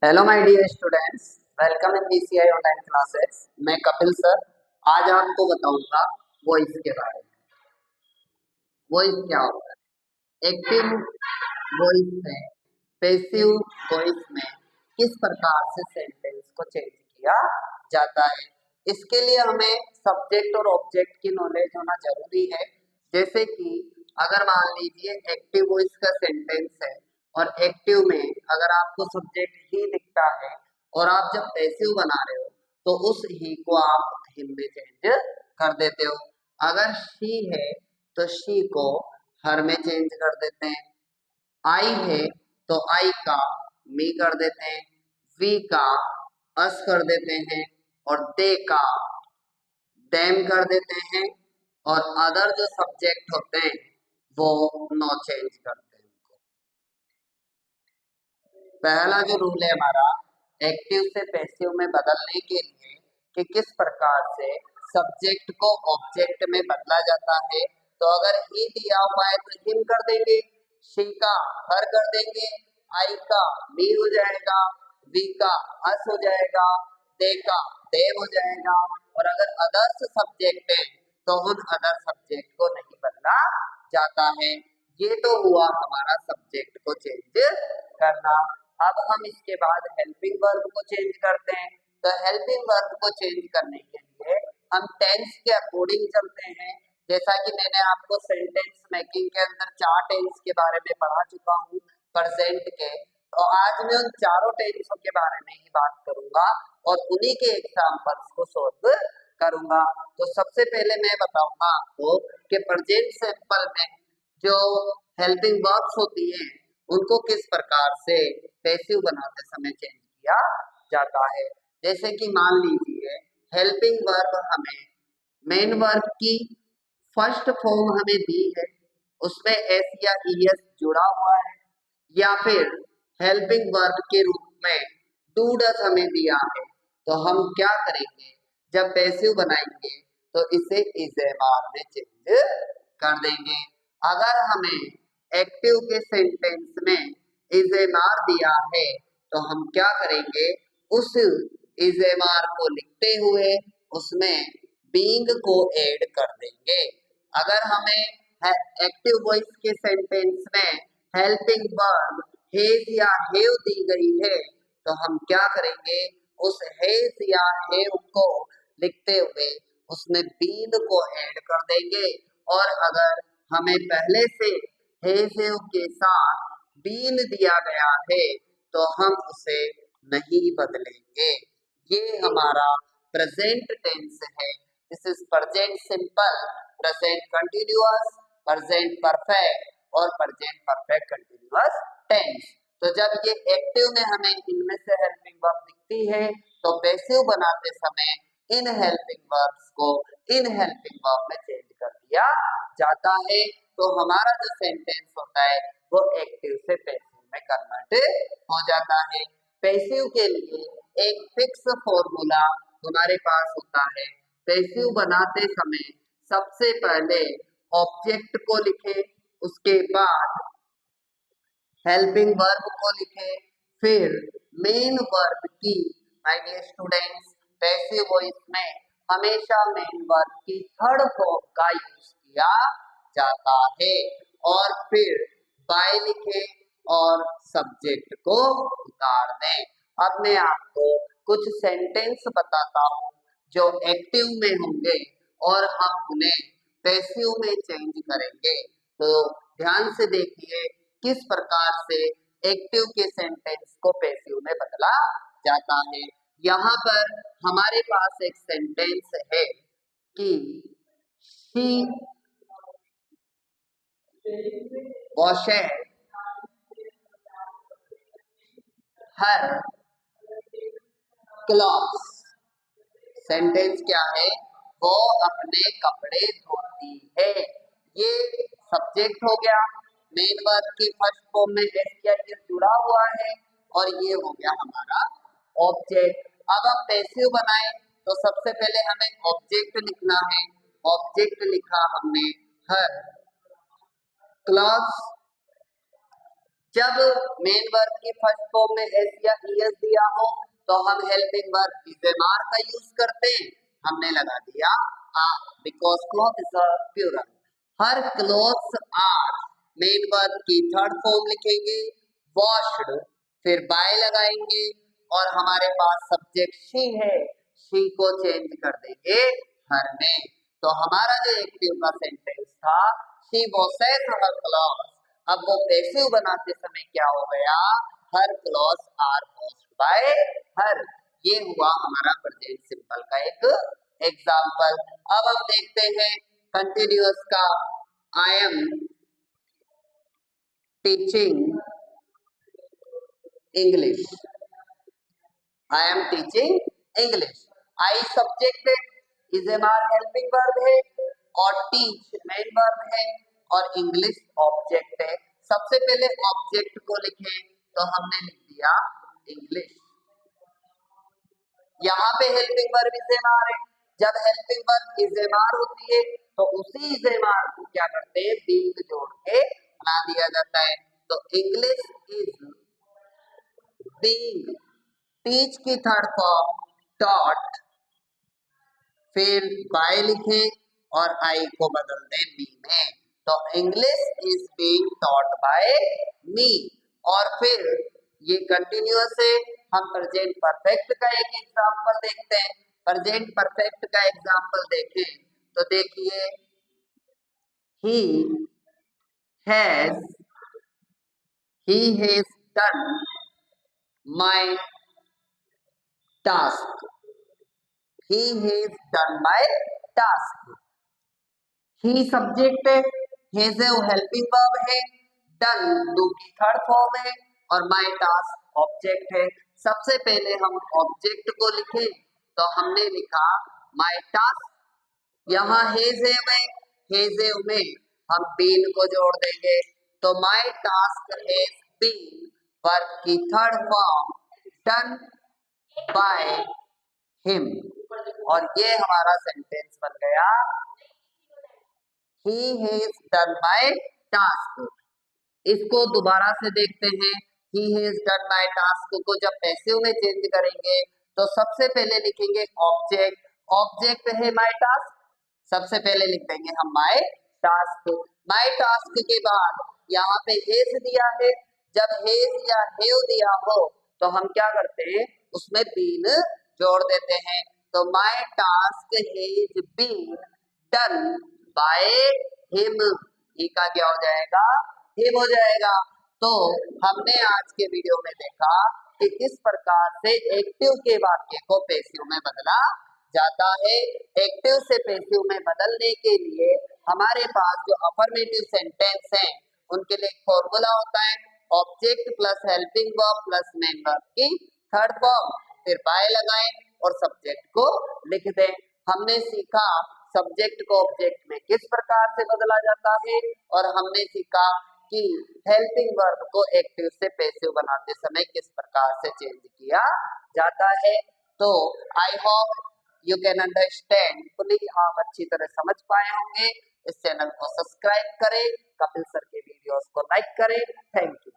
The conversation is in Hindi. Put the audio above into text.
Hello my dear students, welcome in BCI online classes. मैं कपिल सर आज आपको बताऊंगा वॉइस के बारे में। वॉइस क्या होता है, एक्टिव वॉइस में, पैसिव वॉइस में किस प्रकार से सेंटेंस को चेंज किया जाता है। इसके लिए हमें सब्जेक्ट और ऑब्जेक्ट की नॉलेज होना जरूरी है। जैसे कि अगर मान लीजिए एक्टिव वॉइस का सेंटेंस है और एक्टिव में अगर आपको सब्जेक्ट ही दिखता है और आप जब पैसिव बना रहे हो तो उस ही को आप हिम में चेंज कर देते हो। अगर शी है तो शी को हर में चेंज कर देते हैं। आई है तो आई का मी कर देते हैं, वी का अस कर देते हैं और दे का देम कर देते हैं और अदर जो सब्जेक्ट होते हैं वो नो चेंज करते हैं। पहला जो रूल है हमारा एक्टिव से पैसिव में बदलने के लिए कि किस प्रकार से सब्जेक्ट को ऑब्जेक्ट में बदला जाता है। तो अगर ही दिया हुआ है तो हिम कर देंगे, शी का हर कर देंगे, आई का मी हो जाएगा, वी का अस हो जाएगा, दे का देव हो जाएगा। और अगर अदर्स सब्जेक्ट है तो उन अदर सब्जेक्ट को नहीं बदला जाता है। ये तो हुआ हमारा सब्जेक्ट को चेंज करना। अब हम इसके बाद हेल्पिंग वर्ब को चेंज करते हैं। तो हेल्पिंग वर्ब को चेंज करने के लिए हम टेंस के अकॉर्डिंग चलते हैं। जैसा कि मैंने आपको सेंटेंस मेकिंग के अंदर 4 टेंस के बारे में पढ़ा चुका हूँ प्रेजेंट के। तो आज मैं उन चारों टेंसों के बारे में ही बात करूंगा और उन्हीं के एग्जाम्पल्स को सॉल्व करूंगा। तो सबसे पहले मैं बताऊंगा आपको कि प्रेजेंट सिंपल में जो हेल्पिंग वर्ब्स होती हैं उनको किस प्रकार से पैसिव बनाते समय चेंज किया जाता है। जैसे कि मान लीजिए हेल्पिंग वर्ब हमें मेन वर्ब की फर्स्ट फॉर्म हमें दी है, उसमें एस या ईएस जुड़ा हुआ है, या फिर हेल्पिंग वर्ब के रूप में डू डज हमें दिया है। तो हम क्या करेंगे, जब पैसिव बनाएंगे तो इसे इज एम आर में चेंज कर देंगे। अगर हमें एक्टिव के सेंटेंस में इज एम आर दिया है तो हम क्या करेंगे, उस इज एम आर को लिखते हुए उसमें बीइंग को ऐड कर देंगे। अगर हमें एक्टिव वॉइस के सेंटेंस में हेल्पिंग वर्ब हेज या हेव दी गई है तो हम क्या करेंगे, उस हेज या हेव को लिखते हुए उसमें बीन को ऐड कर देंगे। और अगर हमें पहले से हेज हेव के साथ बीन दिया गया है तो हम उसे नहीं बदलेंगे। ये हमारा प्रेजेंट टेंस है। This is present simple, present continuous, present perfect और प्रेजेंट परफेक्ट कंटिन्यूअस टेंस। तो जब ये एक्टिव में हमें इनमें से हेल्पिंग वर्ब दिखती है तो पैसिव बनाते समय इन हेल्पिंग वर्ब्स को इन हेल्पिंग वर्ब में चेंज कर दिया जाता है। तो हमारा जो सेंटेंस होता है वो एक्टिव से पैसिव में कन्वर्ट हो जाता है। पैसिव के लिए एक फिक्स फॉर्मूला हमारे पास होता है। पैसिव बनाते समय सबसे पहले ऑब्जेक्ट को लिखे, उसके बाद हेल्पिंग वर्ब को लिखे, फिर मेन वर्ब की, my dear students, passive voice में हमेशा मेन वर्ब की थर्ड फॉर्म का यूज किया जाता है। और फिर बाय लिखे और सब्जेक्ट को उतार दें। अब मैं आपको कुछ सेंटेंस बताता हूँ जो एक्टिव में होंगे और हम उन्हें पैसिव में चेंज करेंगे। तो ध्यान से देखिए किस प्रकार से एक्टिव के सेंटेंस को पैसिव में बदला जाता है। यहाँ पर हमारे पास एक सेंटेंस है कि she washes her clothes। Sentence क्या है, वो अपने कपड़े धोती है। ये सब्जेक्ट हो गया, मेन वर्ब की फर्स्ट फॉर्म में एस या एस जुड़ा हुआ है और ये हो गया हमारा ऑब्जेक्ट। अब हम पैसिव बनाए तो सबसे पहले हमें ऑब्जेक्ट लिखना है। ऑब्जेक्ट लिखा हमने हर, क्लॉथ्स जब मेन वर्ब की फर्स्ट फॉर्म में एस या ईएस दिया हो तो हम helping verb is am are का यूज करते हैं। हमने लगा दिया because cloth is a plural. Her clothes are main verb की थर्ड फॉर्म लिखेंगे, वॉश्ड, फिर बाय लगाएंगे और हमारे पास सब्जेक्ट शी है, शी को चेंज कर देंगे हर में। तो हमारा जो एक्टिव का सेंटेंस था, शी वॉशेस हर क्लॉथ्स, अब वो पैसिव बनाते समय क्या हो गया, her clothes are washed by her. ये हुआ हमारा प्रेजेंट सिंपल का एक एग्जाम्पल। अब हम देखते हैं कंटिन्यूअस का। I am teaching English, I am teaching English. I subject है, is am are helping verb है और टीच मेन वर्ब है और इंग्लिश ऑब्जेक्ट है। सबसे पहले ऑब्जेक्ट को लिखें तो हमने लिख दिया इंग्लिश। यहाँ पे helping verb is am are है। जब helping verb is am are होती है तो उसी इज एम आर को क्या करते हैं, बीइंग जोड़ के बना दिया जाता है। तो इंग्लिश इज बीइंग, टीच की थर्ड फॉर्म टॉट, फिर बाय लिखें और आई को बदल दें मी में। तो English is being taught by me. और फिर ये कंटिन्यूअस है। हम प्रेजेंट परफेक्ट का एक एग्जांपल देखते हैं। प्रेजेंट परफेक्ट का एग्जांपल देखें तो देखिए, he has done my task, he has done my task। he subject है, has है वो हेल्पिंग वर्ब है, done डू की थर्ड फॉर्म है और my task ऑब्जेक्ट है। सबसे पहले हम ऑब्जेक्ट को लिखें तो हमने लिखा my task। यहाँ has में हम been को जोड़ देंगे तो my task has been verb की third form done by him और ये हमारा सेंटेंस बन गया, he has done my task। इसको दोबारा से देखते हैं। he has done my task को जब पैसिव में चेंज करेंगे तो सबसे पहले लिखेंगे ऑब्जेक्ट, ऑब्जेक्ट है my task, सबसे पहले लिख देंगे हम my task। my task के बाद यहाँ पे has दिया है, जब has या have दिया हो तो हम क्या करते हैं, उसमें been जोड़ देते हैं। तो my task has been done by him, ही का क्या हो जाएगा, him हो जाएगा। तो हमने आज के वीडियो में देखा कि किस प्रकार से एक्टिव के वाक्य को पैसिव में बदला जाता है। एक्टिव से पैसिव में बदलने के लिए हमारे पास जो अफर्मेटिव सेंटेंस हैं उनके लिए एक फॉर्मूला होता है, object plus helping verb plus main verb की थर्ड फॉर्म, फिर बाय लगाएं और सब्जेक्ट को लिख दें। हमने सीखा सब्जेक्ट को ऑब्जेक्ट में किस प्रकार से बदला जाता है और हमने सीखा कि हेल्पिंग वर्ब को एक्टिव से पैसिव बनाते समय किस प्रकार से चेंज किया जाता है। तो I hope you can understand fully, आप अच्छी तरह समझ पाए होंगे। इस चैनल को सब्सक्राइब करें, कपिल सर के वीडियोस को लाइक करें। Thank you.